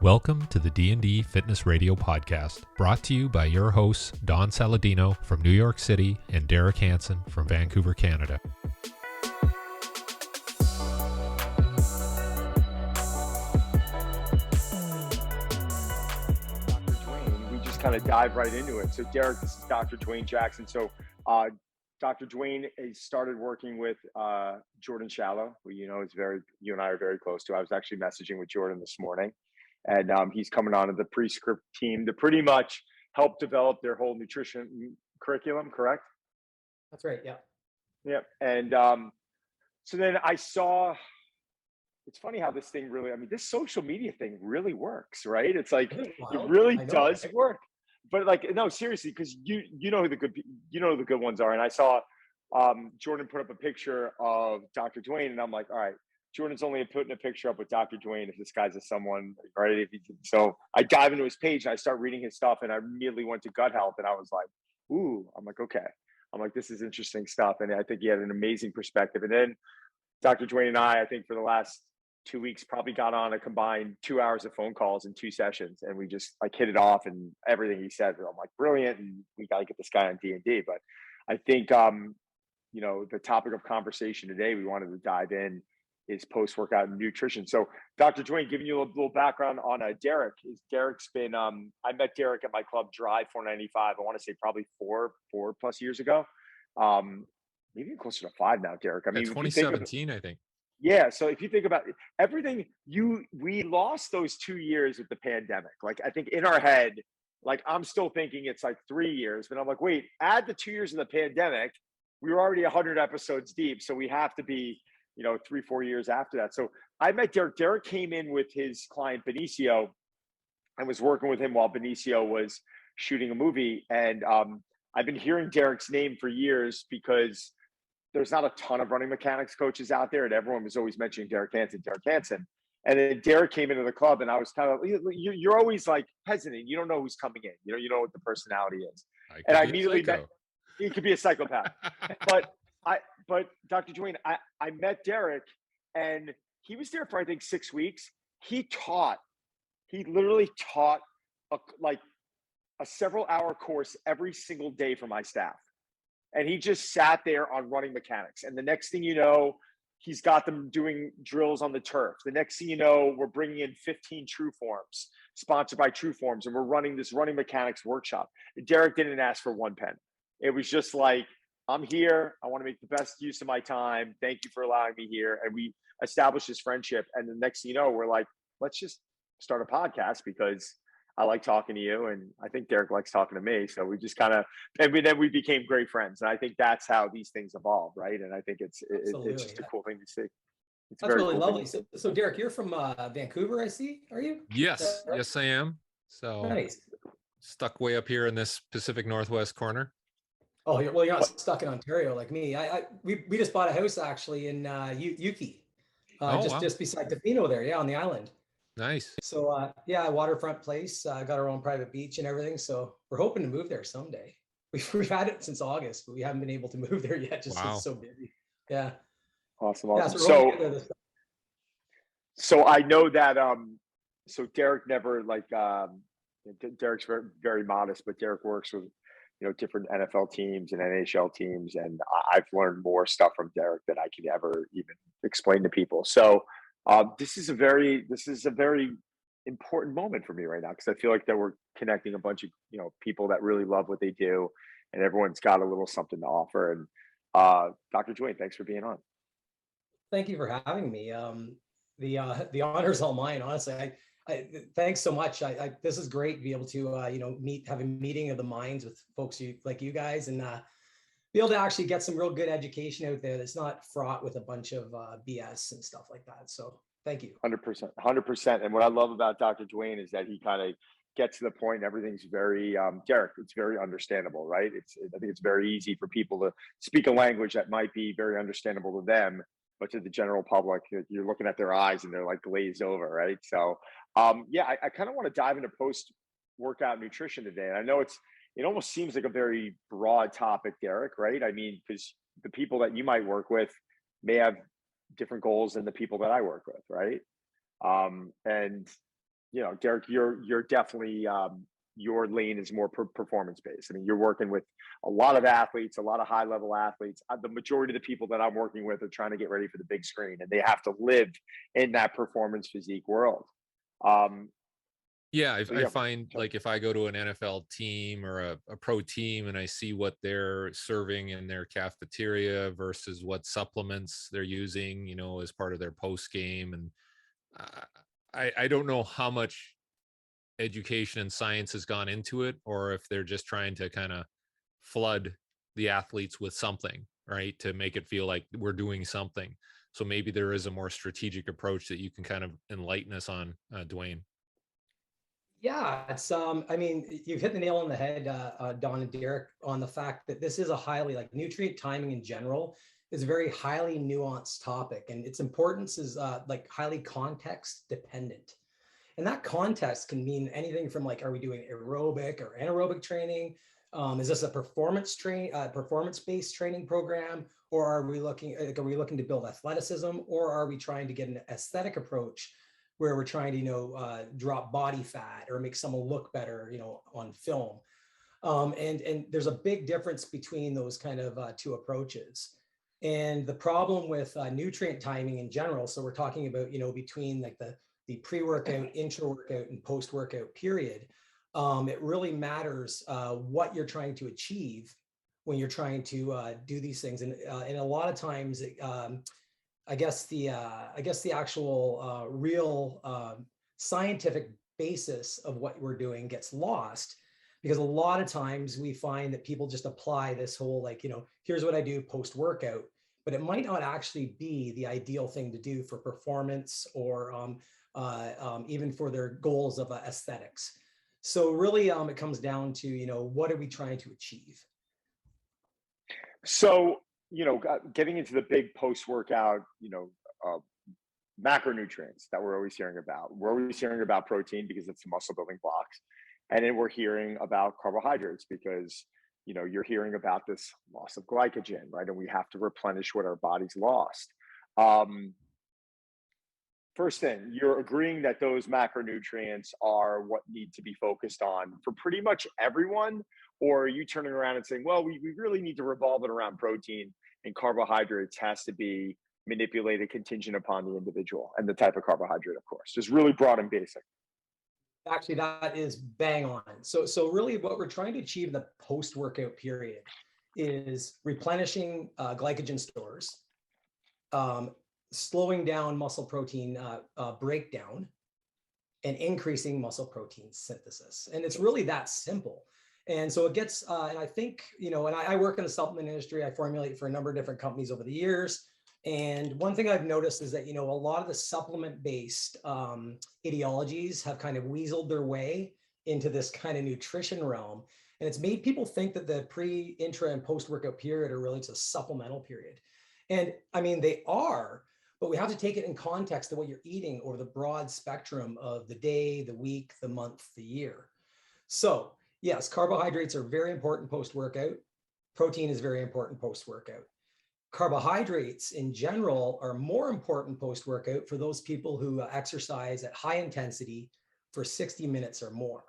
Welcome to the D&D Fitness Radio Podcast, brought to you by your hosts, Don Saladino from New York City and Derek Hansen from Vancouver, Canada. Dr. Dwayne, we just kind of dive right into it. So Derek, this is Dr. Dwayne Jackson. So Dr. Dwayne has started working with Jordan Shallow, who you and I are very close to. I was actually messaging with Jordan this morning. And he's coming on to the Prescript team to pretty much help develop their whole nutrition curriculum, correct? That's right, yeah. Yep. And so then I saw, it's funny how this thing really, this social media thing really works, right? It's like, it really does work. But like, no, seriously, because you know who the good ones are. And I saw Jordan put up a picture of Dr. Dwayne, and I'm like, all right, Jordan's only putting a picture up with Dr. Dwayne if this guy's someone, right? So I dive into his page and I start reading his stuff, and I immediately went to gut health, and I was like, ooh, I'm like, okay. I'm like, this is interesting stuff. And I think he had an amazing perspective. And then Dr. Dwayne and I think for the last 2 weeks, probably got on a combined 2 hours of phone calls in 2 sessions. And we just like hit it off, and everything he said, I'm like, brilliant. And we got to get this guy on D&D. But I think, the topic of conversation today, we wanted to dive in is post-workout nutrition. So Dr. Dwayne, giving you a little background on Derek. Derek's been, I met Derek at my club Drive 495, I want to say probably four plus years ago. Maybe closer to 5 now, Derek. 2017, I think. Yeah. So if you think about everything, we lost those 2 years with the pandemic. Like, I think in our head, like I'm still thinking it's like 3 years, but I'm like, wait, add the 2 years of the pandemic. We were already 100 episodes deep. So we have to be 3-4 years after that. So I met Derek. Derek came in with his client Benicio and was working with him while Benicio was shooting a movie. And I've been hearing Derek's name for years because there's not a ton of running mechanics coaches out there, and everyone was always mentioning Derek Hansen. And then Derek came into the club, and I was kind of, you're always like hesitant. You don't know who's coming in. You know what the personality is. And I immediately met, he could be a psychopath. But Dr. Dwayne, I met Derek, and he was there for, I think, 6 weeks. He literally taught a several-hour course every single day for my staff. And he just sat there on running mechanics. And the next thing you know, he's got them doing drills on the turf. The next thing you know, we're bringing in 15 True Forms, sponsored by True Forms, and we're running this running mechanics workshop. Derek didn't ask for one penny. It was just like, I'm here. I want to make the best use of my time. Thank you for allowing me here. And we established this friendship. And the next thing you know, we're like, let's just start a podcast because I like talking to you. And I think Derek likes talking to me. So we just then we became great friends. And I think that's how these things evolve, right? And I think it's just a cool thing to see. It's that's really cool lovely. So Derek, you're from Vancouver, I see. Are you? Yes. Yes, I am. So nice. Stuck way up here in this Pacific Northwest corner. Oh, well, you're not stuck in Ontario like me. We just bought a house actually in Yuki, just beside Tofino there, on the island. Nice. So waterfront place. Got our own private beach and everything. So we're hoping to move there someday. We've had it since August, but we haven't been able to move there yet. Just it's so busy. Yeah. Awesome. Yeah, so I know that so Derek never Derek's very, very modest, but Derek works with different NFL teams and NHL teams. And I've learned more stuff from Derek than I could ever even explain to people. So this is a very important moment for me right now, because I feel like that we're connecting a bunch of, people that really love what they do, and everyone's got a little something to offer. And Dr. Dwayne, thanks for being on. Thank you for having me. The honor's all mine, honestly. Thanks so much. This is great to be able to, have a meeting of the minds with folks like you guys, and be able to actually get some real good education out there that's not fraught with a bunch of BS and stuff like that. So thank you. 100%. And what I love about Dr. Dwayne is that he kind of gets to the point. Everything's very, Derek, it's very understandable, right? I think it's very easy for people to speak a language that might be very understandable to them, but to the general public, you're looking at their eyes and they're like glazed over, right? So I kind of want to dive into post-workout nutrition today. And I know it almost seems like a very broad topic, Derek, right? Because the people that you might work with may have different goals than the people that I work with, right? And Derek, you're definitely, your lane is more performance based. I mean, you're working with a lot of athletes, a lot of high level athletes. The majority of the people that I'm working with are trying to get ready for the big screen, and they have to live in that performance physique world. Yeah, I Yeah. find like if I go to an NFL team or a pro team and I see what they're serving in their cafeteria versus what supplements they're using, as part of their post game, and I don't know how much education and science has gone into it, or if they're just trying to kind of flood the athletes with something, right, to make it feel like we're doing something. So maybe there is a more strategic approach that you can kind of enlighten us on, Dwayne. Yeah, it's I mean, you've hit the nail on the head, Don and Derek, on the fact that this is a highly, like, nutrient timing in general is a very highly nuanced topic, and its importance is like highly context dependent. And that context can mean anything from, like, are we doing aerobic or anaerobic training? Is this a performance-based training program, or are we looking to build athleticism, or are we trying to get an aesthetic approach where we're trying to drop body fat or make someone look better on film? And there's a big difference between those kind of two approaches. And the problem with nutrient timing in general, so we're talking about between like the pre-workout, intra-workout, and post-workout period, it really matters what you're trying to achieve when you're trying to do these things. And a lot of times, I guess the actual real scientific basis of what we're doing gets lost, because a lot of times we find that people just apply this whole, like, here's what I do post-workout, but it might not actually be the ideal thing to do for performance or even for their goals of aesthetics. So really, it comes down to, what are we trying to achieve? So, getting into the big post-workout, macronutrients that we're always hearing about. We're always hearing about protein because it's the muscle building blocks. And then we're hearing about carbohydrates because, you're hearing about this loss of glycogen, right? And we have to replenish what our body's lost. First thing, you're agreeing that those macronutrients are what need to be focused on for pretty much everyone? Or are you turning around and saying, well, we really need to revolve it around protein, and carbohydrates has to be manipulated contingent upon the individual and the type of carbohydrate, of course, just really broad and basic? Actually, that is bang on. So really what we're trying to achieve in the post-workout period is replenishing glycogen stores, slowing down muscle protein breakdown, and increasing muscle protein synthesis. And it's really that simple. And so it gets, and I think, and I work in the supplement industry. I formulate for a number of different companies over the years. And one thing I've noticed is that, a lot of the supplement-based ideologies have kind of weaseled their way into this kind of nutrition realm. And it's made people think that the pre, intra, and post-workout period are really just a supplemental period. And I mean, they are, but we have to take it in context of what you're eating over the broad spectrum of the day, the week, the month, the year. So yes, carbohydrates are very important post-workout. Protein is very important post-workout. Carbohydrates in general are more important post-workout for those people who exercise at high intensity for 60 minutes or more.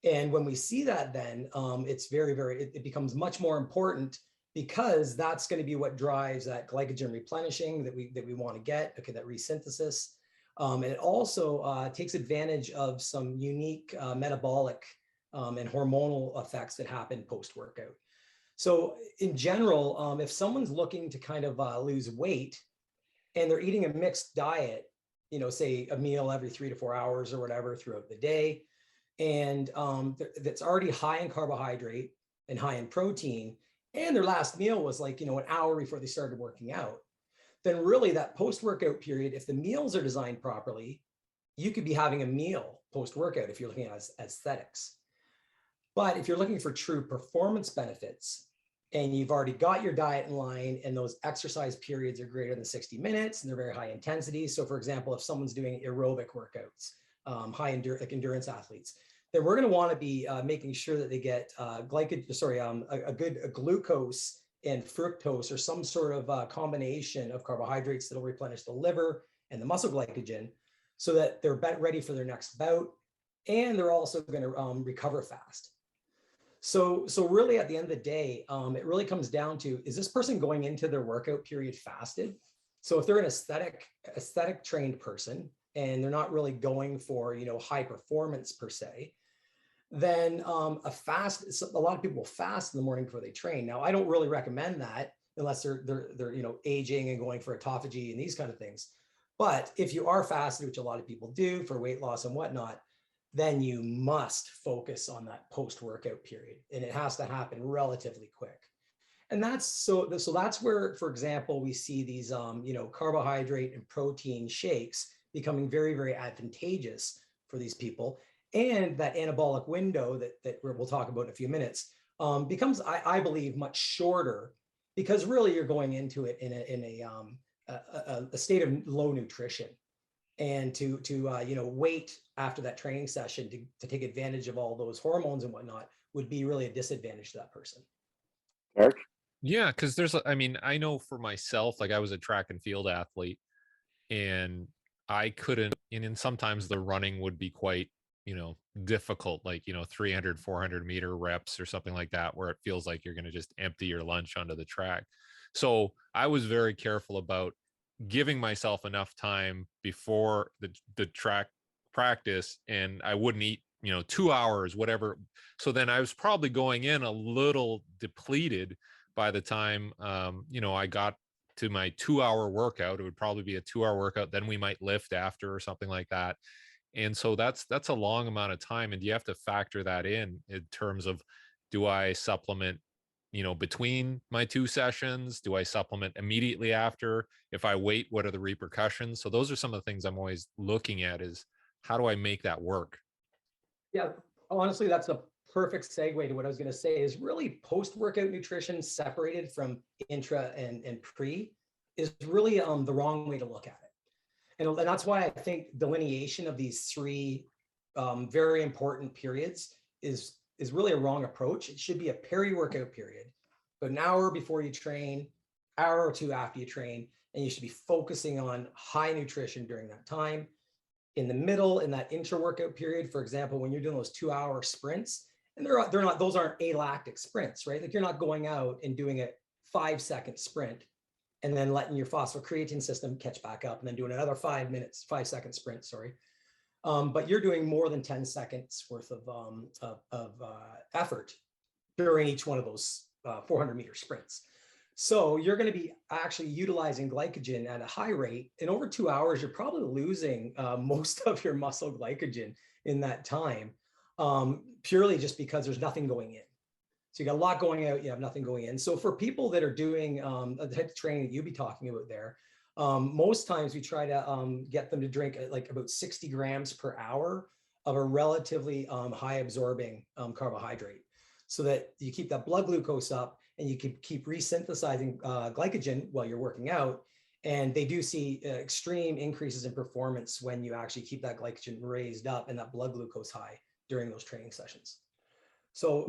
And when we see that, then it's it becomes much more important, because that's going to be what drives that glycogen replenishing that we want to get, okay, that resynthesis. And it also takes advantage of some unique metabolic and hormonal effects that happen post-workout. So in general, if someone's looking to kind of lose weight and they're eating a mixed diet, say a meal every 3 to 4 hours or whatever throughout the day, and that's already high in carbohydrate and high in protein, and their last meal was like, an hour before they started working out, then really that post-workout period, if the meals are designed properly, you could be having a meal post-workout if you're looking at aesthetics. But if you're looking for true performance benefits and you've already got your diet in line and those exercise periods are greater than 60 minutes and they're very high intensity. So for example, if someone's doing aerobic workouts, like endurance athletes, then we're going to want to be making sure that they get a good glucose and fructose, or some sort of combination of carbohydrates that'll replenish the liver and the muscle glycogen, so that they're ready for their next bout, and they're also going to recover fast. So really at the end of the day, it really comes down to, is this person going into their workout period fasted? So if they're an aesthetic trained person and they're not really going for, high performance per se, then a lot of people fast in the morning before they train. Now, I don't really recommend that unless they're aging and going for autophagy and these kind of things. But if you are fasted, which a lot of people do for weight loss and whatnot, then you must focus on that post-workout period, and it has to happen relatively quick. And that's where, for example, we see these carbohydrate and protein shakes becoming very, very advantageous for these people. And that anabolic window that we'll talk about in a few minutes becomes, I believe, much shorter, because really you're going into it in a state of low nutrition. And to wait after that training session to take advantage of all those hormones and whatnot would be really a disadvantage to that person. Eric? Yeah, because I know for myself, like I was a track and field athlete, and I couldn't, and sometimes the running would be quite, difficult, like, 300, 400 meter reps or something like that, where it feels like you're going to just empty your lunch onto the track. So I was very careful about giving myself enough time before the track practice, and I wouldn't eat 2 hours, whatever. So then I was probably going in a little depleted by the time I got to my 2-hour workout. It would probably be a 2-hour workout, then we might lift after or something like that. And so that's a long amount of time, and you have to factor that in terms of, do I supplement between my 2 sessions? Do I supplement immediately after? If I wait, what are the repercussions? So those are some of the things I'm always looking at, is how do I make that work? Yeah, honestly, that's a perfect segue to what I was going to say, is really post-workout nutrition separated from intra and pre is really the wrong way to look at it. And that's why I think delineation of these 3 very important periods is really a wrong approach. It should be a peri-workout period, but an hour before you train, hour or 2 after you train, and you should be focusing on high nutrition during that time. In the middle, in that intra-workout period, for example, when you're doing those 2-hour sprints, and those aren't alactic sprints, right? Like you're not going out and doing a 5-second sprint and then letting your phosphocreatine system catch back up and then doing another 5-second sprint, but you're doing more than 10 seconds worth of effort during each one of those 400-meter sprints. So you're going to be actually utilizing glycogen at a high rate. In over 2 hours, you're probably losing most of your muscle glycogen in that time, purely just because there's nothing going in. So you got a lot going out, you have nothing going in. So for people that are doing the type of training that you'd be talking about there, most times we try to get them to drink like about 60 grams per hour of a relatively high absorbing carbohydrate, so that you keep that blood glucose up and you can keep resynthesizing glycogen while you're working out. And they do see extreme increases in performance when you actually keep that glycogen raised up and that blood glucose high during those training sessions. So,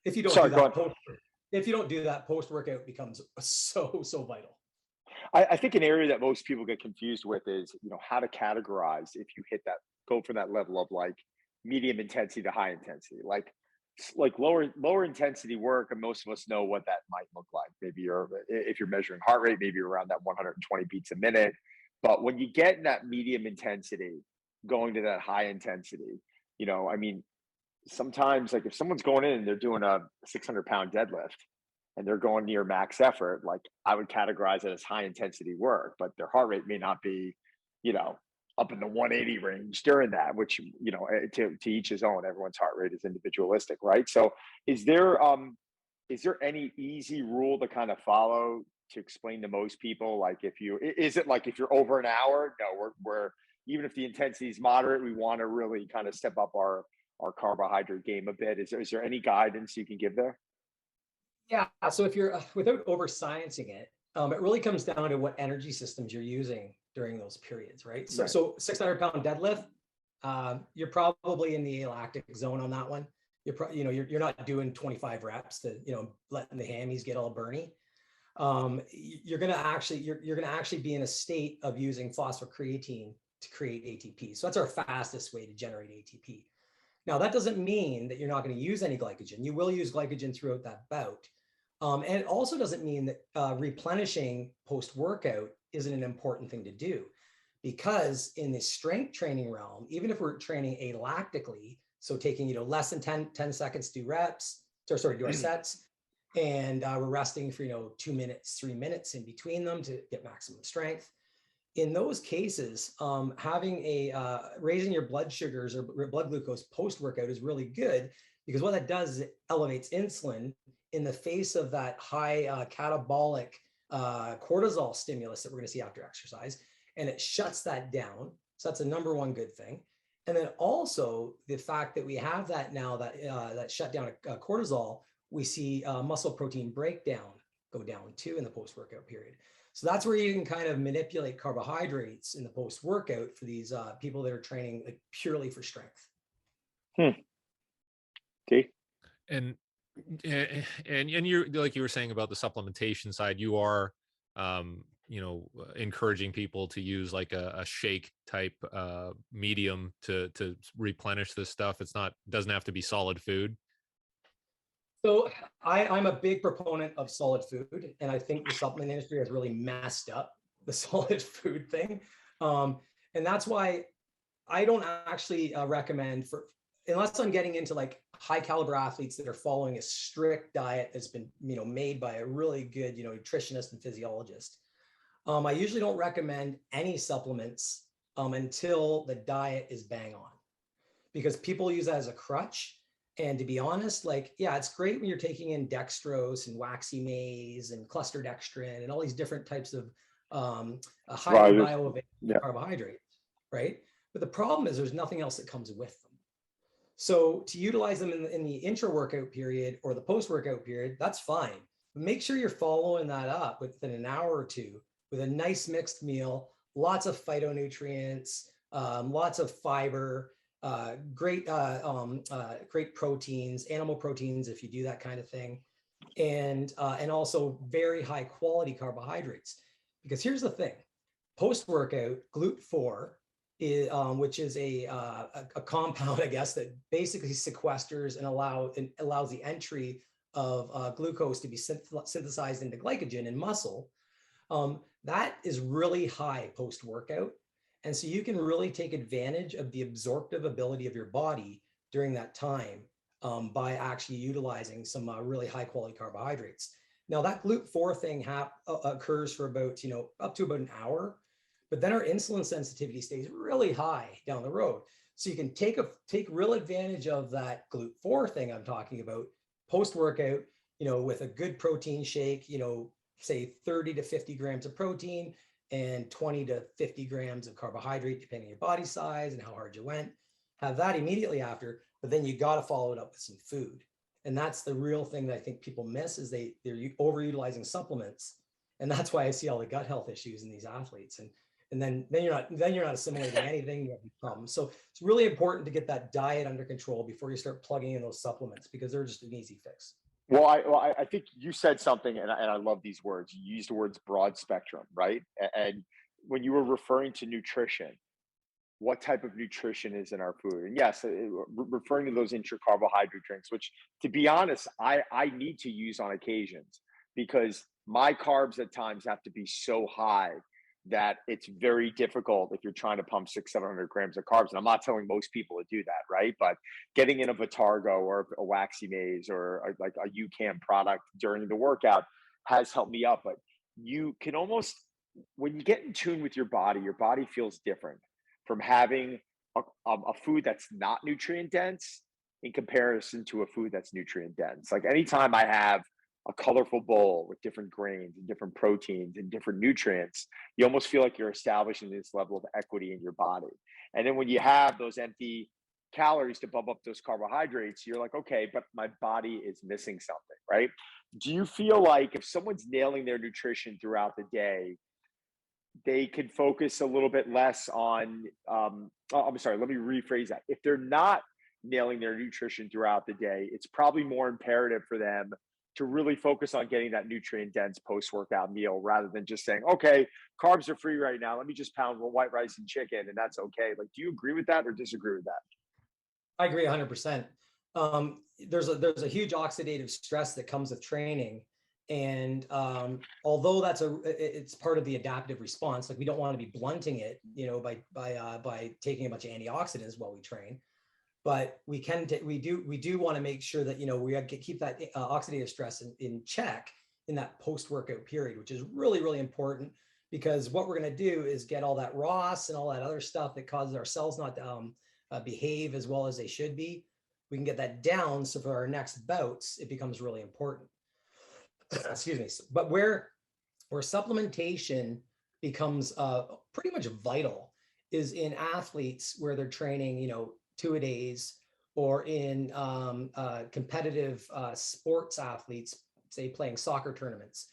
if you don't do that, post-workout becomes so vital. I think an area that most people get confused with is, how to categorize if you go from that level of like medium intensity to high intensity, like lower intensity work, and most of us know what that might look like. Maybe if you're measuring heart rate, maybe you're around that 120 beats a minute. But when you get in that medium intensity, going to that high intensity, sometimes, like if someone's going in and they're doing a 600-pound deadlift and they're going near max effort, like I would categorize it as high intensity work, but their heart rate may not be, up in the 180 range during that, which, to each his own. Everyone's heart rate is individualistic, right? So is there any easy rule to kind of follow to explain to most people? Like if you're over an hour, no, we're even if the intensity is moderate, we want to really kind of step up our carbohydrate game a bit. Is there any guidance you can give there? Yeah. So if you're without over sciencing it, it really comes down to what energy systems you're using during those periods, right? So, Right. So 600-pound deadlift, you're probably in the alactic zone on that one. You're not doing 25 reps to, letting the hammies get all burny. You're going to actually be in a state of using phosphocreatine to create ATP. So that's our fastest way to generate ATP. Now, that doesn't mean that you're not going to use any glycogen. You will use glycogen throughout that bout. And it also doesn't mean that replenishing post-workout isn't an important thing to do, because in the strength training realm, even if we're training alactically, so taking, less than 10 seconds to do reps, do our sets, and we're resting for, 2 minutes, 3 minutes in between them to get maximum strength. In those cases, having raising your blood sugars or blood glucose post-workout is really good, because what that does is it elevates insulin in the face of that high catabolic cortisol stimulus that we're going to see after exercise, and it shuts that down. So that's a number one good thing. And then also the fact that we have that now, that shutdown of cortisol, we see muscle protein breakdown go down too in the post-workout period. So that's where you can kind of manipulate carbohydrates in the post-workout for these people that are training like purely for strength. Okay. And you're, like you were saying about the supplementation side, you are encouraging people to use like a shake type medium to replenish this stuff. Doesn't have to be solid food. So I'm a big proponent of solid food, and I think the supplement industry has really messed up the solid food thing. And that's why I don't actually recommend, unless I'm getting into like high caliber athletes that are following a strict diet that's been, made by a really good, nutritionist and physiologist. I usually don't recommend any supplements until the diet is bang on, because people use that as a crutch. And to be honest, it's great when you're taking in dextrose and waxy maize and cluster dextrin and all these different types of highly bioavailable carbohydrates, right? But the problem is there's nothing else that comes with them. So to utilize them in the intra-workout period or the post-workout period, that's fine. But make sure you're following that up within an hour or two with a nice mixed meal, lots of phytonutrients, lots of fiber, great proteins, animal proteins, if you do that kind of thing, and also very high quality carbohydrates. Because here's the thing: post-workout GLUT4 is, which is a compound, I guess, that basically sequesters and allows the entry of glucose to be synthesized into glycogen in muscle. That is really high post-workout. And so you can really take advantage of the absorptive ability of your body during that time by actually utilizing some really high quality carbohydrates. Now that GLUT4 thing occurs for about, up to about an hour, but then our insulin sensitivity stays really high down the road. So you can take real advantage of that GLUT4 thing I'm talking about post-workout, with a good protein shake, say 30 to 50 grams of protein and 20 to 50 grams of carbohydrate, depending on your body size and how hard you went. Have that immediately after, but then you got to follow it up with some food. And that's the real thing that I think people miss, is they're overutilizing supplements. And that's why I see all the gut health issues in these athletes. And then you're not assimilating anything, you have problems. So it's really important to get that diet under control before you start plugging in those supplements, because they're just an easy fix. Well, I think you said something, and I love these words. You used the words broad spectrum, right? And when you were referring to nutrition, what type of nutrition is in our food? And yes, referring to those intra-carbohydrate drinks, which, to be honest, I need to use on occasions, because my carbs at times have to be so high that it's very difficult if you're trying to pump 600-700 grams of carbs. And I'm not telling most people to do that, right? But getting in a Vitargo or a waxy maize or like a UCAN product during the workout has helped me up. But you can almost, when you get in tune with your body feels different from having a food that's not nutrient dense in comparison to a food that's nutrient dense. Like anytime I have a colorful bowl with different grains and different proteins and different nutrients, you almost feel like you're establishing this level of equity in your body. And then when you have those empty calories to bump up those carbohydrates, you're like, okay, but my body is missing something, right? Do you feel like if someone's nailing their nutrition throughout the day, they can focus a little bit less on, I'm sorry, let me rephrase that. If they're not nailing their nutrition throughout the day, it's probably more imperative for them to really focus on getting that nutrient dense post-workout meal rather than just saying, okay, carbs are free right now, let me just pound white rice and chicken and that's okay. Like, do you agree with that or disagree with that? I agree 100%. There's a huge oxidative stress that comes with training. And although it's part of the adaptive response, like we don't want to be blunting it, by taking a bunch of antioxidants while we train, but we do want to make sure that, we keep that oxidative stress in check in that post-workout period, which is really, really important, because what we're going to do is get all that ROS and all that other stuff that causes our cells not to behave as well as they should be. We can get that down, so for our next bouts, it becomes really important. Excuse me. But where supplementation becomes pretty much vital is in athletes where they're training, 2-a-days, or in competitive sports athletes, say playing soccer tournaments.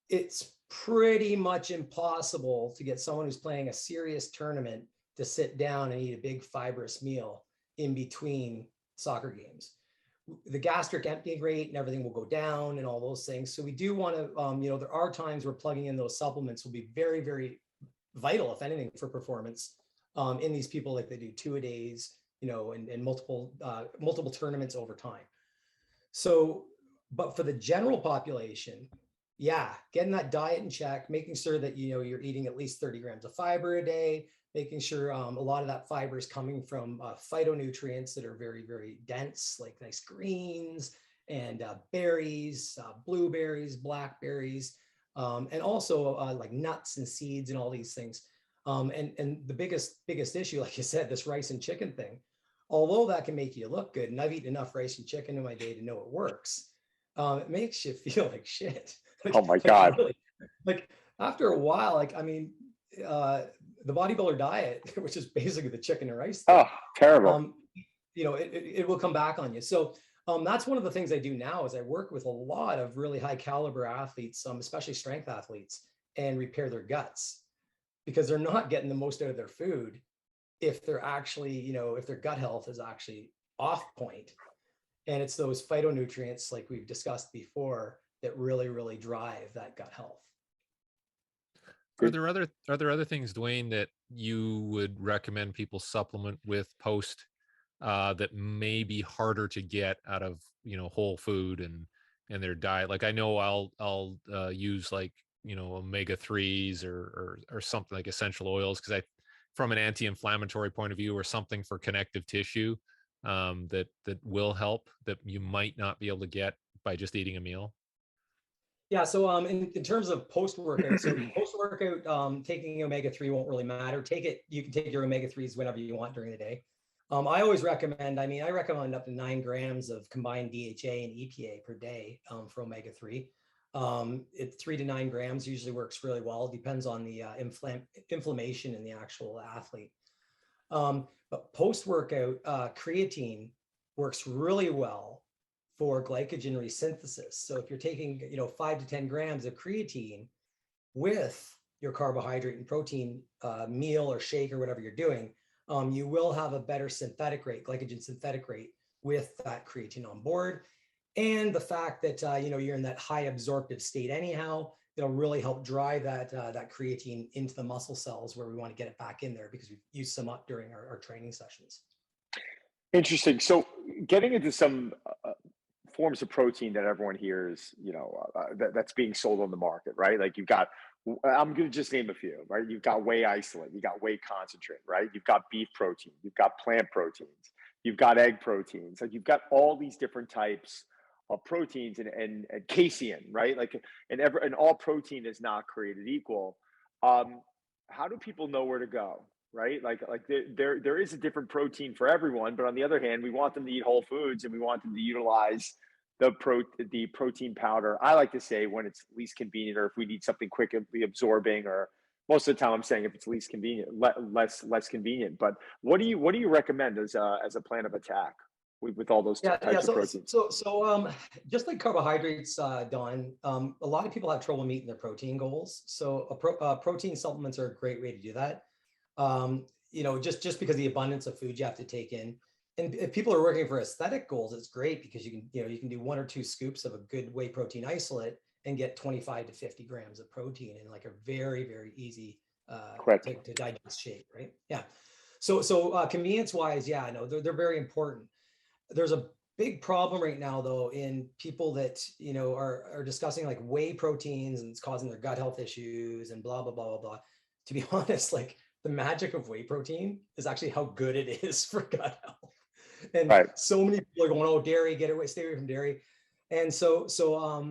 It's pretty much impossible to get someone who's playing a serious tournament to sit down and eat a big fibrous meal in between soccer games. The gastric emptying rate and everything will go down and all those things. So we do want to, there are times where plugging in those supplements will be very, very vital, if anything, for performance in these people, like they do 2-a-days, and multiple tournaments over time. So, but for the general population, yeah, getting that diet in check, making sure that, you're eating at least 30 grams of fiber a day, making sure a lot of that fiber is coming from phytonutrients that are very, very dense, like nice greens and berries, blueberries, blackberries, and also like nuts and seeds and all these things. And the biggest issue, like you said, this rice and chicken thing, although that can make you look good, and I've eaten enough rice and chicken in my day to know it works, it makes you feel like shit. Like, oh my God. Really, like after a while, the bodybuilder diet, which is basically the chicken and rice thing, oh, terrible. It will come back on you. So that's one of the things I do now is I work with a lot of really high caliber athletes, especially strength athletes, and repair their guts, because they're not getting the most out of their food if they're actually, if their gut health is actually off point. And it's those phytonutrients, like we've discussed before, that really, really drive that gut health. Are there other things, Dwayne, that you would recommend people supplement with post that may be harder to get out of whole food and their diet? Like, I know I'll use like omega-3s or something like essential oils, because from an anti-inflammatory point of view, or something for connective tissue that will help, that you might not be able to get by just eating a meal. Yeah, so in terms of post-workout, taking omega-3 won't really matter. You can take your omega-3s whenever you want during the day. I always recommend, I recommend up to 9 grams of combined DHA and EPA per day for omega-3. 3 to 9 grams usually works really well. It depends on the inflammation in the actual athlete. But post-workout, creatine works really well for glycogen resynthesis. So if you're taking, 5 to 10 grams of creatine with your carbohydrate and protein meal or shake or whatever you're doing, you will have a better synthetic rate, glycogen synthetic rate, with that creatine on board. And the fact that, you're in that high absorptive state anyhow, it'll really help drive that creatine into the muscle cells where we want to get it back in there, because we've used some up during our training sessions. Interesting. So getting into some forms of protein that everyone hears, that's being sold on the market, right? Like I'm going to just name a few, right? You've got whey isolate, you got whey concentrate, right? You've got beef protein, you've got plant proteins, you've got egg proteins, like you've got all these different types of proteins and casein, right? Like, and all protein is not created equal. How do people know where to go? Right? Like there is a different protein for everyone, but on the other hand, we want them to eat whole foods and we want them to utilize the protein powder. I like to say when it's least convenient, or if we need something quickly absorbing, or most of the time I'm saying if it's least convenient, less convenient. But what do you recommend as a plan of attack with all those types of proteins? So just like carbohydrates, Don, a lot of people have trouble meeting their protein goals. So protein supplements are a great way to do that. Just because of the abundance of food you have to take in. And if people are working for aesthetic goals, it's great because you can do 1 or 2 scoops of a good whey protein isolate and get 25 to 50 grams of protein in like a very, very easy to digest shape, right? Yeah. So convenience wise, yeah, no, they're very important. There's a big problem right now though in people that are discussing like whey proteins and it's causing their gut health issues and blah blah blah blah blah. To be honest, like the magic of whey protein is actually how good it is for gut health. And so many people are going, oh, dairy, get away, stay away from dairy. And so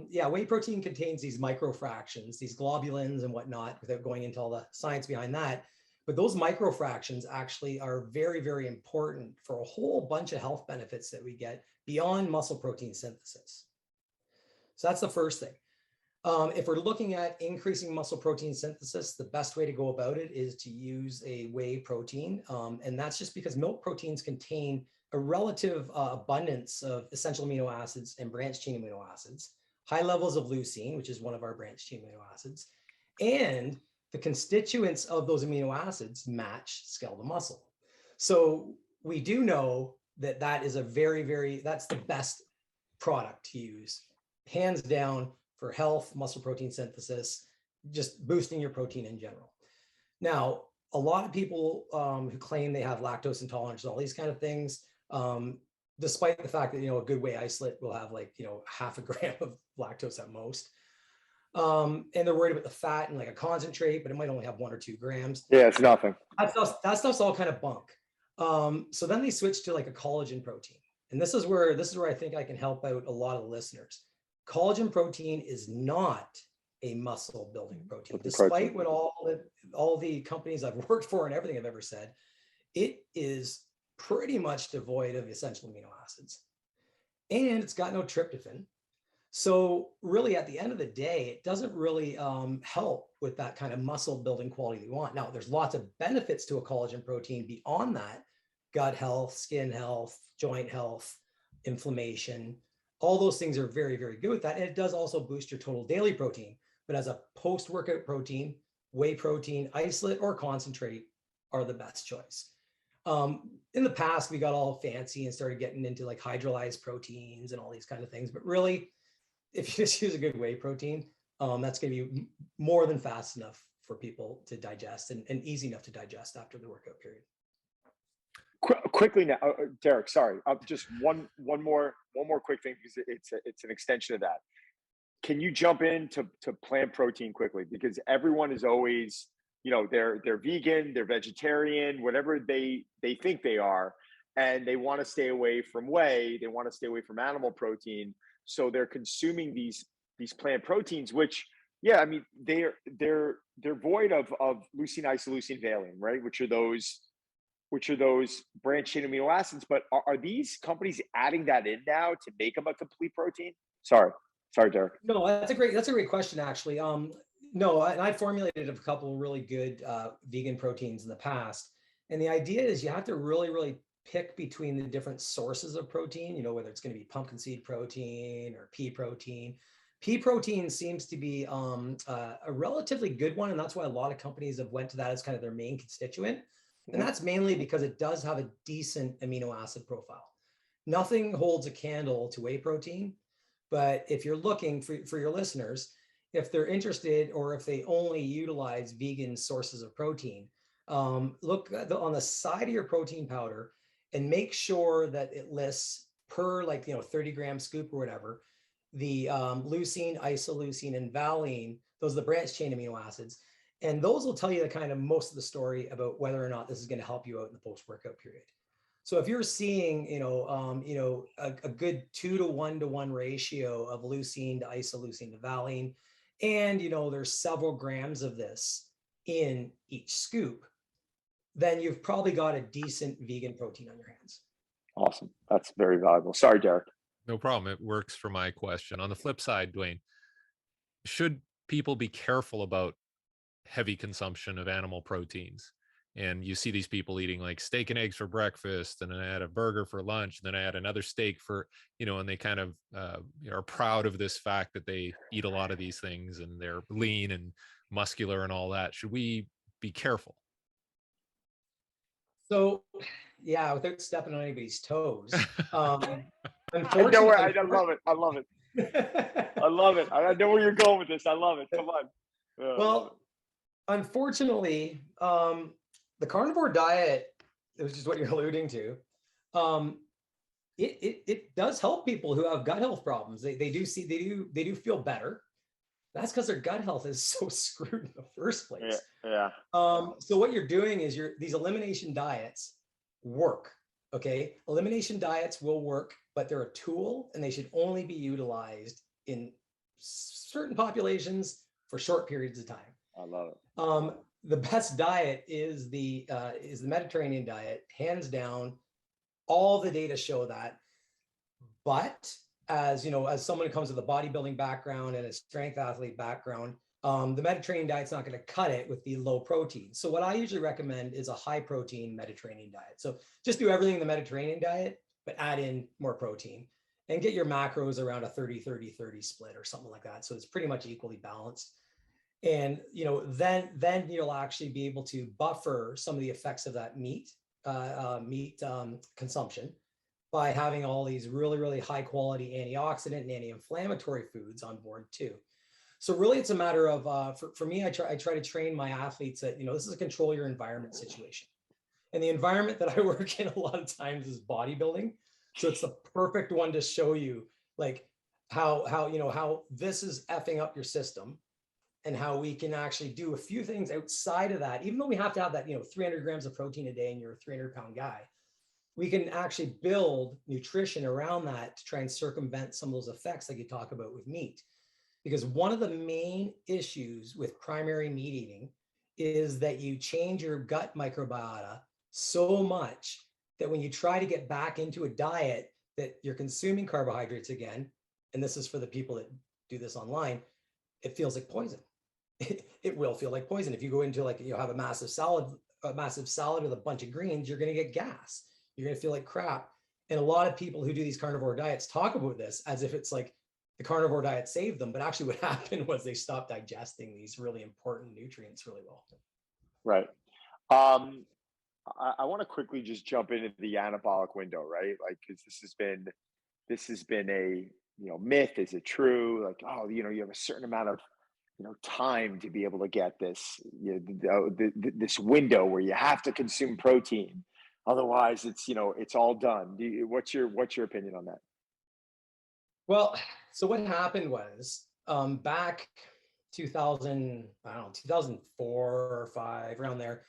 yeah, whey protein contains these microfractions, these globulins and whatnot, without going into all the science behind that. But those microfractions actually are very, very important for a whole bunch of health benefits that we get beyond muscle protein synthesis. So that's the first thing. If we're looking at increasing muscle protein synthesis, the best way to go about it is to use a whey protein. And that's just because milk proteins contain a relative abundance of essential amino acids and branched chain amino acids, high levels of leucine, which is one of our branched chain amino acids, and the constituents of those amino acids match skeletal muscle. So we do know that that is that's the best product to use, hands down, for health, muscle protein synthesis, just boosting your protein in general. Now, a lot of people who claim they have lactose intolerance and all these kind of things, despite the fact that, a good whey isolate will have like, 0.5 gram of lactose at most. And they're worried about the fat and like a concentrate, but it might only have 1 or 2 grams. Yeah, it's nothing. That stuff's all kind of bunk. So then they switch to like a collagen protein. And this is where I think I can help out a lot of listeners. Collagen protein is not a muscle building protein, despite what all the companies I've worked for and everything I've ever said. It is pretty much devoid of essential amino acids, and it's got no tryptophan. So really, at the end of the day, it doesn't really help with that kind of muscle building quality we want. Now, there's lots of benefits to a collagen protein beyond that: gut health, skin health, joint health, inflammation. All those things are very, very good with that. And it does also boost your total daily protein. But as a post-workout protein, whey protein, isolate, or concentrate are the best choice. In the past, we got all fancy and started getting into like hydrolyzed proteins and all these kind of things. But really, if you just use a good whey protein, that's going to be more than fast enough for people to digest and easy enough to digest after the workout period. Quickly now, Derek, sorry, just one more quick thing, because it's an extension of that. Can you jump into plant protein quickly? Because everyone is always, they're vegan, they're vegetarian, whatever they think they are, and they want to stay away from whey, they want to stay away from animal protein, so they're consuming these plant proteins, which, yeah, I mean, they're void of leucine, isoleucine, valine, right? Which are those branched chain amino acids. But are these companies adding that in now to make them a complete protein? Sorry, Derek. No, that's a great question, actually. No, and I formulated a couple of really good vegan proteins in the past. And the idea is you have to really, really pick between the different sources of protein, whether it's going to be pumpkin seed protein or pea protein. Pea protein seems to be a relatively good one. And that's why a lot of companies have went to that as kind of their main constituent. And that's mainly because it does have a decent amino acid profile. Nothing holds a candle to whey protein, but if you're looking for your listeners, if they're interested or if they only utilize vegan sources of protein, look on the side of your protein powder and make sure that it lists per 30 gram scoop or whatever, the leucine, isoleucine, and valine. Those are the branched chain amino acids. And those will tell you the kind of most of the story about whether or not this is going to help you out in the post-workout period. So if you're seeing, a good 2 to 1 to 1 ratio of leucine to isoleucine to valine, and, there's several grams of this in each scoop, then you've probably got a decent vegan protein on your hands. Awesome. That's very valuable. Sorry, Derek. No problem. It works for my question. On the flip side, Dwayne, should people be careful about heavy consumption of animal proteins? And you see these people eating like steak and eggs for breakfast, and then I had a burger for lunch, and then I had another steak for, and they kind of are proud of this fact that they eat a lot of these things and they're lean and muscular and all that. Should we be careful? So yeah, without stepping on anybody's toes. I know where, I Unfortunately, love it. I love it. I love it. I know where you're going with this. I love it. Come on. Yeah, I love it. well, unfortunately, the carnivore diet, which is what you're alluding to, um, it does help people who have gut health problems. They do feel better. That's because their gut health is so screwed in the first place. Yeah. So what you're doing is these elimination diets work. Okay, elimination diets will work, but they're a tool, and they should only be utilized in certain populations for short periods of time. I love it. The best diet is the Mediterranean diet, hands down. All the data show that. But as you know, as someone who comes with a bodybuilding background and a strength athlete background, the Mediterranean diet's not going to cut it with the low protein. So what I usually recommend is a high protein Mediterranean diet. So just do everything in the Mediterranean diet, but add in more protein and get your macros around a 30-30-30 split or something like that. So it's pretty much equally balanced. And then you'll actually be able to buffer some of the effects of that meat consumption by having all these really, really high quality antioxidant and anti-inflammatory foods on board too. So really it's a matter of, for me, I try to train my athletes that, this is a control your environment situation. And the environment that I work in a lot of times is bodybuilding. So it's the perfect one to show you like how this is effing up your system, and how we can actually do a few things outside of that. Even though we have to have that, 300 grams of protein a day and you're a 300-pound guy, we can actually build nutrition around that to try and circumvent some of those effects like you talk about with meat. Because one of the main issues with primary meat eating is that you change your gut microbiota so much that when you try to get back into a diet that you're consuming carbohydrates again, and this is for the people that do this online, it feels like poison. It will feel like poison. If you go into have a massive salad with a bunch of greens, you're going to get gas. You're going to feel like crap. And a lot of people who do these carnivore diets talk about this as if it's like the carnivore diet saved them. But actually what happened was they stopped digesting these really important nutrients really well. Right. I want to quickly just jump into the anabolic window, right? Like, because this has been a myth. Is it true? Like, you have a certain amount of time to be able to get this this window where you have to consume protein, otherwise it's all done. What's your opinion on that? Well, so what happened was back 2004 or 5, around there,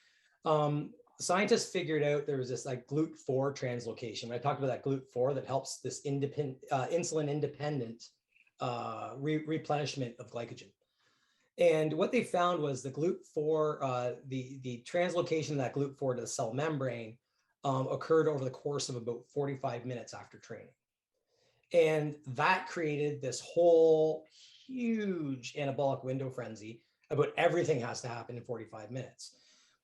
scientists figured out there was this like GLUT4 translocation. When I talked about that GLUT4 that helps this insulin independent replenishment of glycogen. And what they found was the GLUT4, the translocation of that GLUT4 to the cell membrane occurred over the course of about 45 minutes after training. And that created this whole huge anabolic window frenzy about everything has to happen in 45 minutes.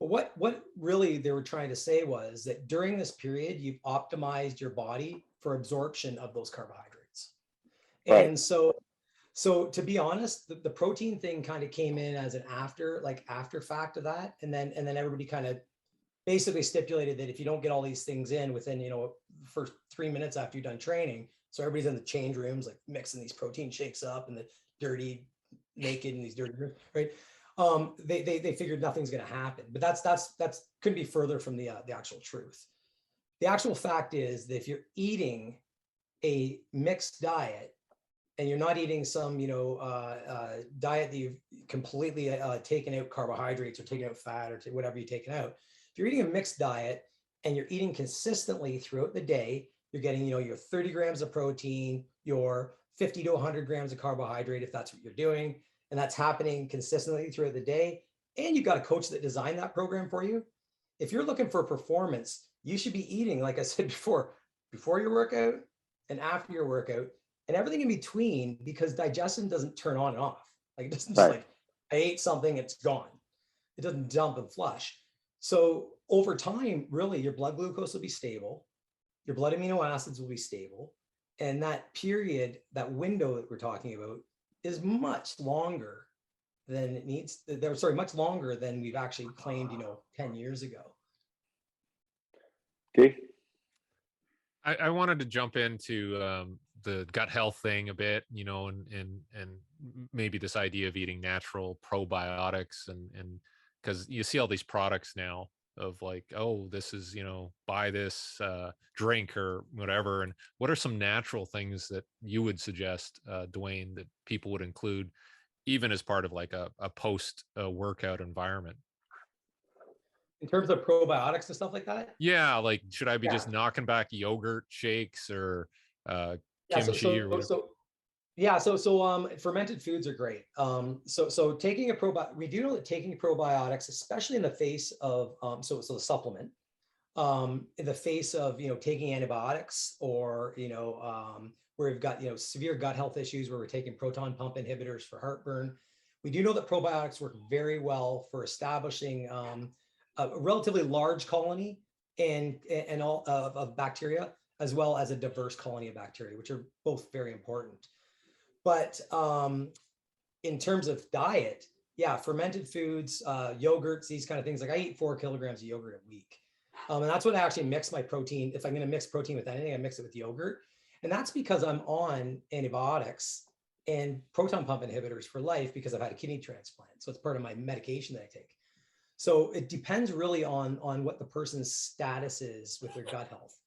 But what really they were trying to say was that during this period, you've optimized your body for absorption of those carbohydrates. Right. And so to be honest, the protein thing kind of came in as an after fact of that. And then everybody kind of basically stipulated that if you don't get all these things in within, the first 3 minutes after you're done training, so everybody's in the change rooms, like mixing these protein shakes up and the dirty naked in these dirty rooms, right? They figured nothing's going to happen, but that's couldn't be further from the actual truth. The actual fact is that if you're eating a mixed diet, and you're not eating some, diet that you've completely taken out carbohydrates or taken out fat or whatever you've taken out. If you're eating a mixed diet and you're eating consistently throughout the day, you're getting, your 30 grams of protein, your 50 to 100 grams of carbohydrate, if that's what you're doing, and that's happening consistently throughout the day, and you've got a coach that designed that program for you. If you're looking for performance, you should be eating, like I said before your workout and after your workout, and everything in between, because digestion doesn't turn on and off. Like it doesn't just like, I ate something, it's gone. It doesn't dump and flush. So over time, really, your blood glucose will be stable. Your blood amino acids will be stable. And that period, that window that we're talking about is much longer than it needs. Much longer than we've actually claimed, 10 years ago. Okay. I wanted to jump into the gut health thing a bit, you know, and maybe this idea of eating natural probiotics and because you see all these products now of like, oh, this is, you know, buy this drink or whatever. And what are some natural things that you would suggest, Dwayne, that people would include even as part of like a post workout environment? In terms of probiotics and stuff like that. Yeah, like should I be Yeah. just knocking back yogurt shakes or Yeah. So, kimchi or so, whatever? so yeah. So, fermented foods are great. So taking a we do know that taking probiotics, especially in the face of, so the supplement, in the face of, taking antibiotics or, where we've got, severe gut health issues where we're taking proton pump inhibitors for heartburn. We do know that probiotics work very well for establishing a relatively large colony and all of bacteria, as well as a diverse colony of bacteria, which are both very important. But in terms of diet, yeah, fermented foods, yogurts, these kind of things. Like I eat 4 kilograms of yogurt a week. And that's what I actually mix my protein. If I'm going to mix protein with anything, I mix it with yogurt. And that's because I'm on antibiotics and proton pump inhibitors for life because I've had a kidney transplant. So it's part of my medication that I take. So it depends really on what the person's status is with their gut health.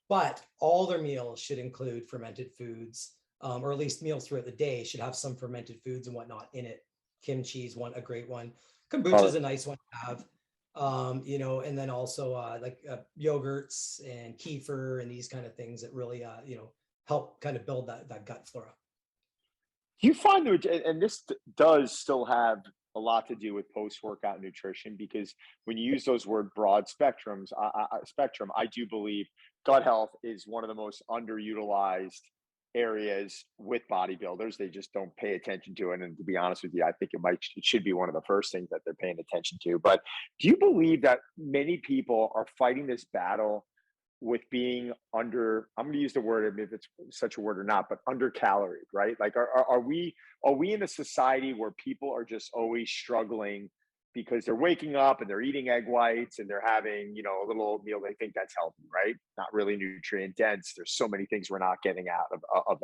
But all their meals should include fermented foods, or at least meals throughout the day should have some fermented foods and whatnot in it. Kimchi is a great one. Kombucha is a nice one to have. And then also yogurts and kefir and these kind of things that really, help kind of build that gut flora. Do you find and this does still have a lot to do with post-workout nutrition, because when you use those word broad spectrums, I do believe gut health is one of the most underutilized areas with bodybuilders. They just don't pay attention to it. And to be honest with you, I think it should be one of the first things that they're paying attention to. But do you believe that many people are fighting this battle with being under, I'm going to use the word, I mean, if it's such a word or not, but under caloried, right? Like, are we in a society where people are just always struggling because they're waking up and they're eating egg whites and they're having, a little oatmeal they think that's healthy, right? Not really nutrient dense. There's so many things we're not getting out of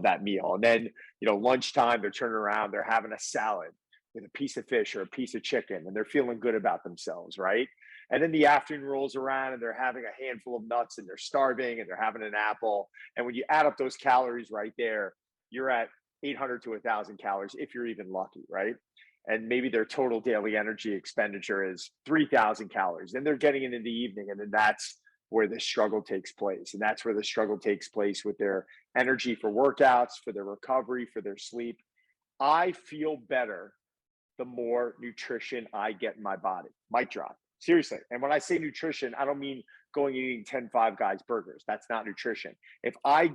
that meal. And then, lunchtime, they're turning around, they're having a salad with a piece of fish or a piece of chicken, and they're feeling good about themselves, right? And then the afternoon rolls around and they're having a handful of nuts and they're starving and they're having an apple. And when you add up those calories right there, you're at 800 to 1,000 calories if you're even lucky, right? And maybe their total daily energy expenditure is 3,000 calories. Then they're getting it in the evening, and then that's where the struggle takes place. And that's where the struggle takes place with their energy for workouts, for their recovery, for their sleep. I feel better the more nutrition I get in my body. Mic drop. Seriously. And when I say nutrition, I don't mean going and eating 10 Five Guys burgers. That's not nutrition. If I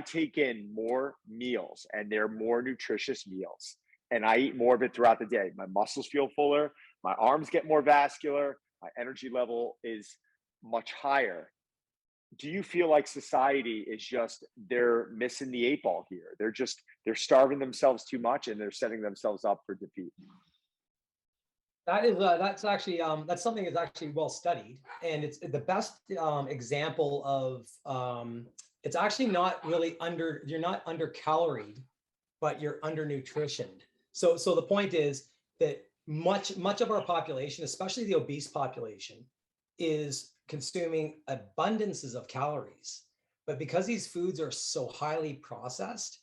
take in more meals and they're more nutritious meals and I eat more of it throughout the day, my muscles feel fuller, my arms get more vascular, my energy level is much higher. Do you feel like society is they're missing the 8 ball here? They're starving themselves too much and they're setting themselves up for defeat. That's actually that's something that's actually well studied, and it's the best example of it's actually not really you're not under caloried, but you're under nutritioned. So the point is that much of our population, especially the obese population, is consuming abundances of calories, but because these foods are so highly processed,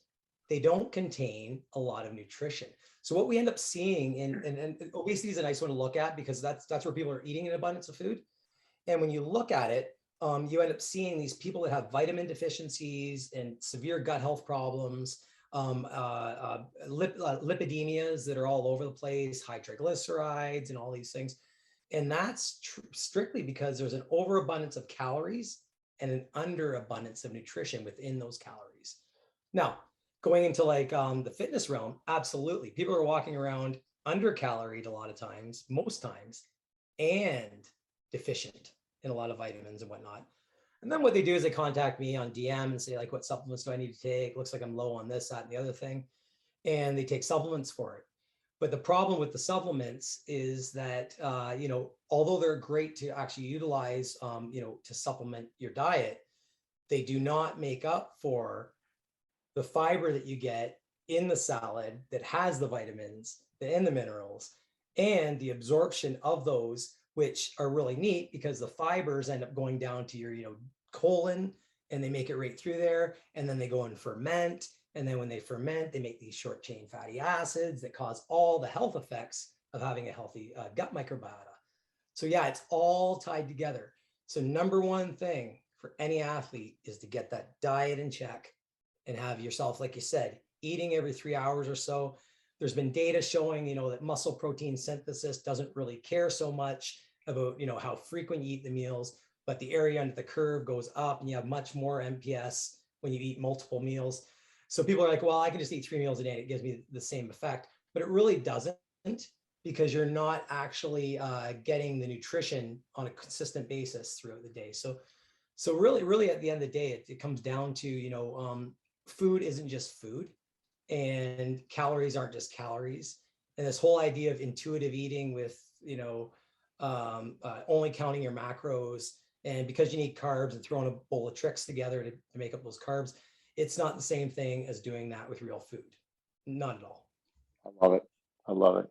they don't contain a lot of nutrition. So what we end up seeing and obesity is a nice one to look at because that's where people are eating an abundance of food. And when you look at it, you end up seeing these people that have vitamin deficiencies and severe gut health problems, lipidemias that are all over the place, high triglycerides and all these things. And that's strictly because there's an overabundance of calories and an underabundance of nutrition within those calories. Now, going into the fitness realm, absolutely. People are walking around undercaloried a lot of times, most times, and deficient in a lot of vitamins and whatnot. And then what they do is they contact me on DM and say, like, what supplements do I need to take? Looks like I'm low on this, that, and the other thing. And they take supplements for it. But the problem with the supplements is that, you know, although they're great to actually utilize, you know, to supplement your diet, they do not make up for the fiber that you get in the salad that has the vitamins and the minerals and the absorption of those, which are really neat because the fibers end up going down to your, you know, colon, and they make it right through there. And then they go and ferment. And then when they ferment, they make these short chain fatty acids that cause all the health effects of having a healthy gut microbiota. So yeah, it's all tied together. So number one thing for any athlete is to get that diet in check and have yourself, like you said, eating every 3 hours or so. There's been data showing, you know, that muscle protein synthesis doesn't really care so much about, you know, how frequent you eat the meals, but the area under the curve goes up and you have much more MPS when you eat multiple meals. So people are like, well, I can just eat 3 meals a day and it gives me the same effect, but it really doesn't, because you're not actually getting the nutrition on a consistent basis throughout the day. So really at the end of the day, it comes down to, you know, food isn't just food and calories aren't just calories. And this whole idea of intuitive eating with, you know, only counting your macros, and because you need carbs and throwing a bowl of tricks together to make up those carbs, it's not the same thing as doing that with real food. Not at all. I love it. I love it.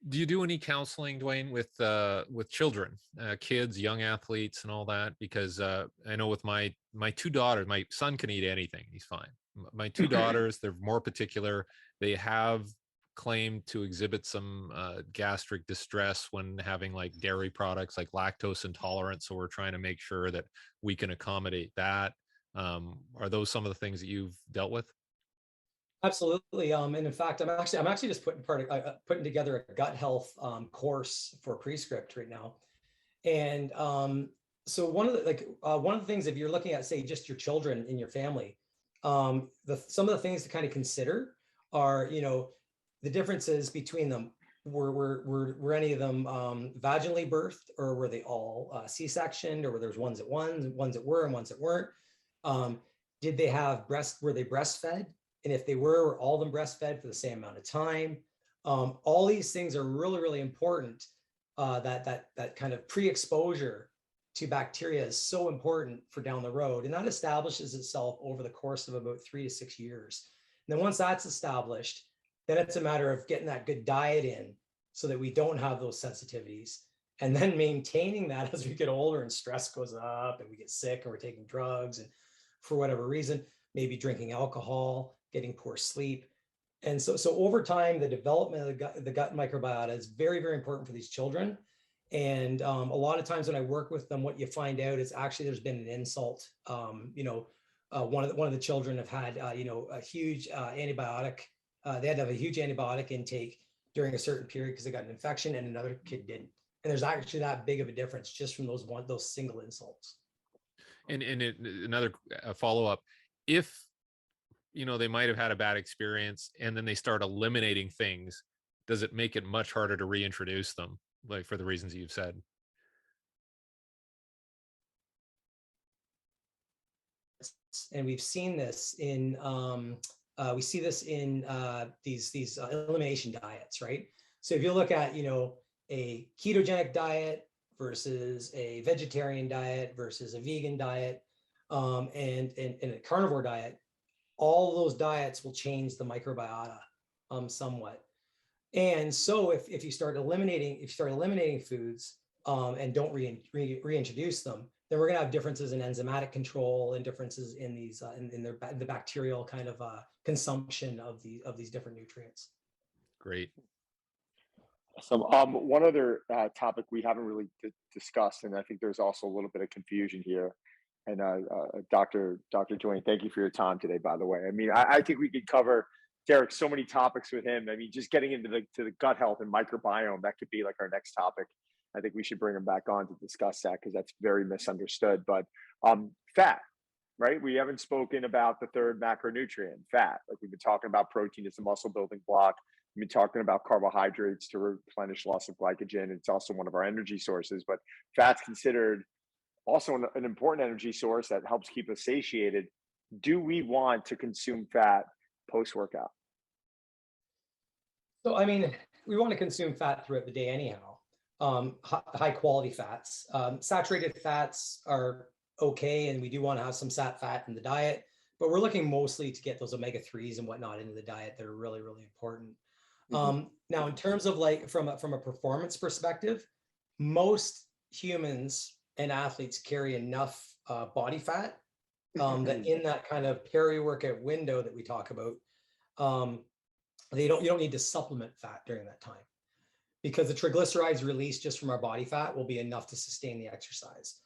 Do you do any counseling, Dwayne, with children, kids, young athletes, and all that? Because I know with my two daughters, my son can eat anything; he's fine. My two daughters, they're more particular. They have claimed to exhibit some gastric distress when having like dairy products, like lactose intolerance. So we're trying to make sure that we can accommodate that. Are those some of the things that you've dealt with? Absolutely. And in fact, I'm actually just putting together a gut health course for Prescript right now. And so one of the things, if you're looking at, say, just your children in your family, some of the things to kind of consider are, you know, the differences between them. Were any of them vaginally birthed, or were they all C-sectioned, or were there ones that were and ones that weren't? Did they have were they breastfed? And if they were all of them breastfed for the same amount of time? All these things are really, really important. That kind of pre-exposure to bacteria is so important for down the road. And that establishes itself over the course of about 3 to 6 years. And then once that's established, then it's a matter of getting that good diet in so that we don't have those sensitivities. And then maintaining that as we get older and stress goes up and we get sick and we're taking drugs and for whatever reason, maybe drinking alcohol, getting poor sleep. And so over time, the development of the gut microbiota is very, very important for these children. And a lot of times when I work with them, what you find out is actually there's been an insult. You know, one of the children have had, you know, a huge antibiotic. They had to have a huge antibiotic intake during a certain period because they got an infection, and another kid didn't. And there's actually that big of a difference just from those single insults. And another follow-up, if, you know, they might have had a bad experience and then they start eliminating things, does it make it much harder to reintroduce them, like for the reasons you've said? And we've seen this in these elimination diets, right? So if you look at, you know, a ketogenic diet versus a vegetarian diet versus a vegan diet, and a carnivore diet, all those diets will change the microbiota somewhat. And so if you start eliminating foods and don't reintroduce them, then we're going to have differences in enzymatic control and differences in these in the bacterial kind of consumption of these different nutrients. Great. So one other topic we haven't really discussed, and I think there's also a little bit of confusion here. And Dr. Dwayne, thank you for your time today, by the way. I mean, I think we could cover, Derek, so many topics with him. I mean, just getting into the gut health and microbiome, that could be like our next topic. I think we should bring him back on to discuss that because that's very misunderstood. But fat, right? We haven't spoken about the third macronutrient, fat. Like we've been talking about protein as a muscle building block. We've been talking about carbohydrates to replenish loss of glycogen. It's also one of our energy sources, but fat's considered also an important energy source that helps keep us satiated. Do we want to consume fat post-workout? So, I mean, we want to consume fat throughout the day anyhow. High quality fats. Saturated fats are okay, and we do want to have some sat fat in the diet, but we're looking mostly to get those omega-3s and whatnot into the diet that are really, really important. Now, in terms of like from a performance perspective, most humans and athletes carry enough body fat that in that kind of peri-workout window that we talk about, you don't need to supplement fat during that time, because the triglycerides released just from our body fat will be enough to sustain the exercise.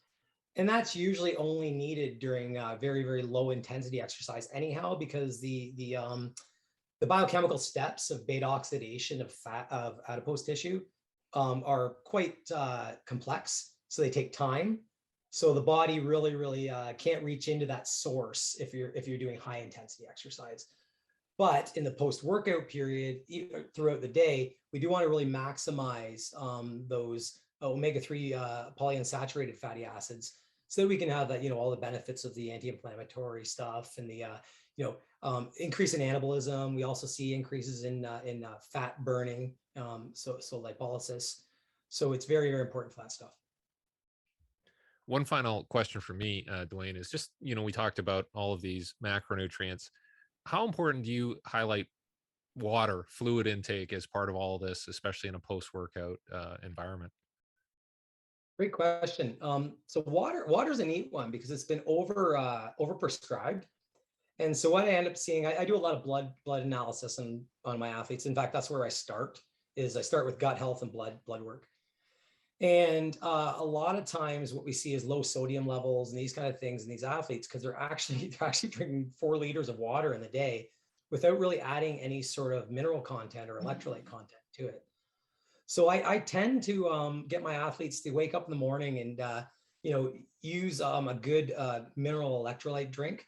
And that's usually only needed during very, very low intensity exercise anyhow, because the biochemical steps of beta oxidation of fat of adipose tissue are quite complex. So they take time. So the body really can't reach into that source if you're doing high intensity exercise. But in the post-workout period, throughout the day, we do want to really maximize those omega-3 polyunsaturated fatty acids, so that we can have that, all the benefits of the anti-inflammatory stuff and the increase in anabolism. We also see increases in fat burning, so lipolysis. So it's very, very important for that stuff. One final question for me, Dwayne, is just, we talked about all of these macronutrients. How important do you highlight water, fluid intake as part of all of this, especially in a post-workout environment? Great question. So water's a neat one because it's been overprescribed. And so what I end up seeing, I do a lot of blood analysis on my athletes. In fact, that's where I start with gut health and blood work. And a lot of times what we see is low sodium levels and these kind of things in these athletes, because they're actually drinking 4 liters of water in the day without really adding any sort of mineral content or electrolyte content to it. So I tend to get my athletes to wake up in the morning and use a good mineral electrolyte drink,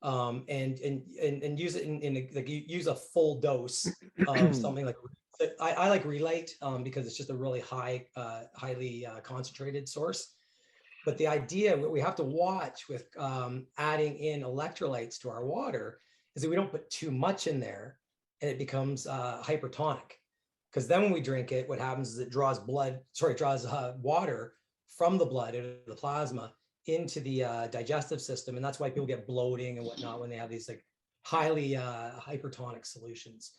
and use it use a full dose of something like. I like Relight because it's just a really highly concentrated source. But the idea, what we have to watch with adding in electrolytes to our water is that we don't put too much in there and it becomes hypertonic. Because then when we drink it, what happens is it draws water from the blood into the plasma into the digestive system. And that's why people get bloating and whatnot when they have these like highly hypertonic solutions.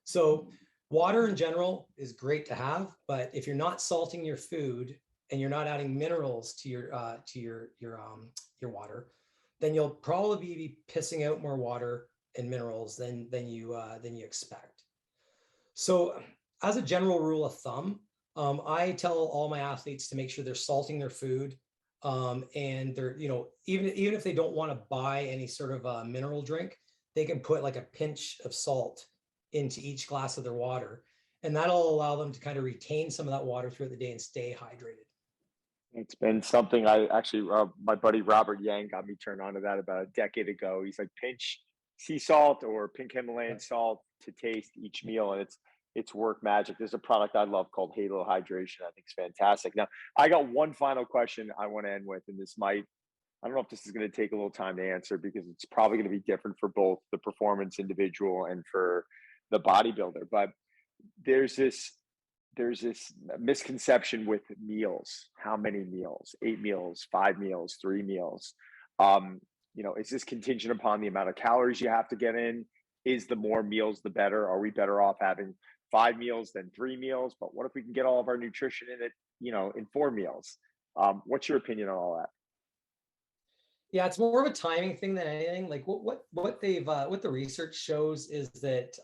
So water in general is great to have, but if you're not salting your food and you're not adding minerals to your water, then you'll probably be pissing out more water and minerals than you expect. So as a general rule of thumb, I tell all my athletes to make sure they're salting their food, and they're even if they don't want to buy any sort of mineral drink, they can put like a pinch of salt into each glass of their water, and that'll allow them to kind of retain some of that water throughout the day and stay hydrated. It's been something I actually, my buddy Robert Yang got me turned on to that about a decade ago. He's like, pinch sea salt or pink Himalayan salt to taste each meal, and it's work magic. There's a product I love called Halo Hydration. I think it's fantastic. Now, I got one final question I want to end with, and I don't know if this is going to take a little time to answer because it's probably going to be different for both the performance individual and for the bodybuilder. But there's this misconception with meals. How many meals? 8 meals, 5 meals, 3 meals. Is this contingent upon the amount of calories you have to get in? Is the more meals the better? Are we better off having 5 meals than 3 meals? But what if we can get all of our nutrition in it, in 4 meals? What's your opinion on all that? Yeah, it's more of a timing thing than anything. Like what the research shows is that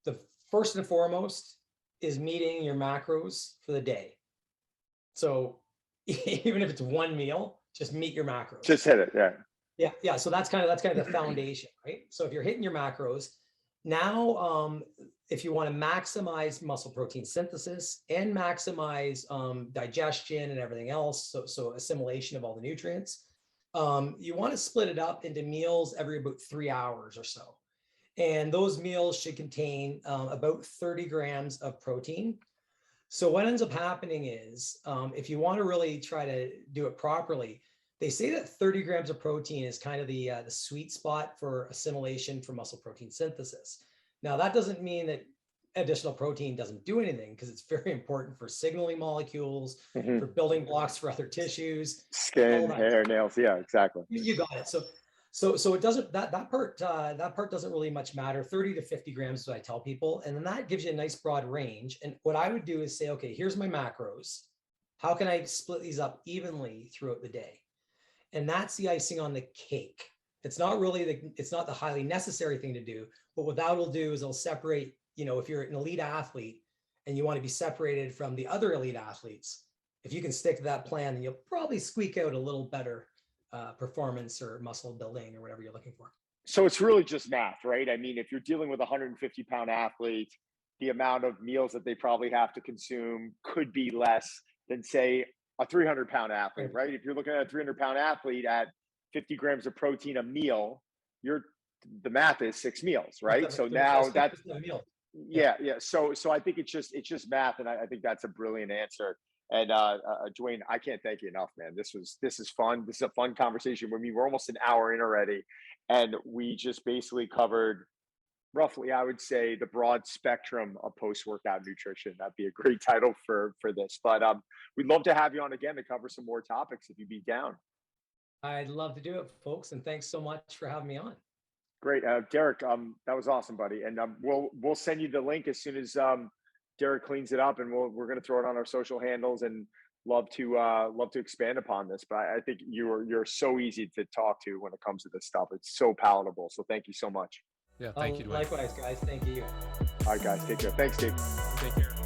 the first and foremost is meeting your macros for the day. So even if it's 1 meal, just meet your macros. Just hit it, yeah. Yeah. So that's kind of the foundation, right? So if you're hitting your macros, now if you want to maximize muscle protein synthesis and maximize digestion and everything else, so assimilation of all the nutrients, you want to split it up into meals every about 3 hours or so. And those meals should contain about 30 grams of protein. So what ends up happening is, if you want to really try to do it properly, they say that 30 grams of protein is kind of the sweet spot for assimilation for muscle protein synthesis. Now, that doesn't mean that additional protein doesn't do anything because it's very important for signaling molecules, Mhm. for building blocks for other tissues, all Skin, that. hair, nails. Yeah, exactly. You got it. So it doesn't, that part doesn't really much matter. 30 to 50 grams is what I tell people. And then that gives you a nice broad range. And what I would do is say, okay, here's my macros. How can I split these up evenly throughout the day? And that's the icing on the cake. It's not the highly necessary thing to do, but what that will do is it'll separate, if you're an elite athlete and you want to be separated from the other elite athletes, if you can stick to that plan, then you'll probably squeak out a little better performance or muscle building or whatever you're looking for. So it's really just math, right? I mean, if you're dealing with a 150-pound athlete, the amount of meals that they probably have to consume could be less than, say, a 300-pound athlete, right? If you're looking at a 300-pound athlete at 50 grams of protein a meal, the math is 6 meals, right? So now that's yeah. So I think it's just math, and I think that's a brilliant answer. And Dwayne, I can't thank you enough, man. This is fun. This is a fun conversation. We're almost an hour in already, and we just basically covered roughly, I would say, the broad spectrum of post-workout nutrition. That'd be a great title for this. But we'd love to have you on again to cover some more topics if you'd be down. I'd love to do it, folks, and thanks so much for having me on. Great, Derek. That was awesome, buddy. And we'll send you the link as soon as Derek cleans it up, and we're going to throw it on our social handles, and love to expand upon this. But I think you're so easy to talk to when it comes to this stuff. It's so palatable. So thank you so much. Yeah, thank you, Dwayne. Likewise, guys. Thank you. All right, guys, take care. Thanks, Steve. Take care.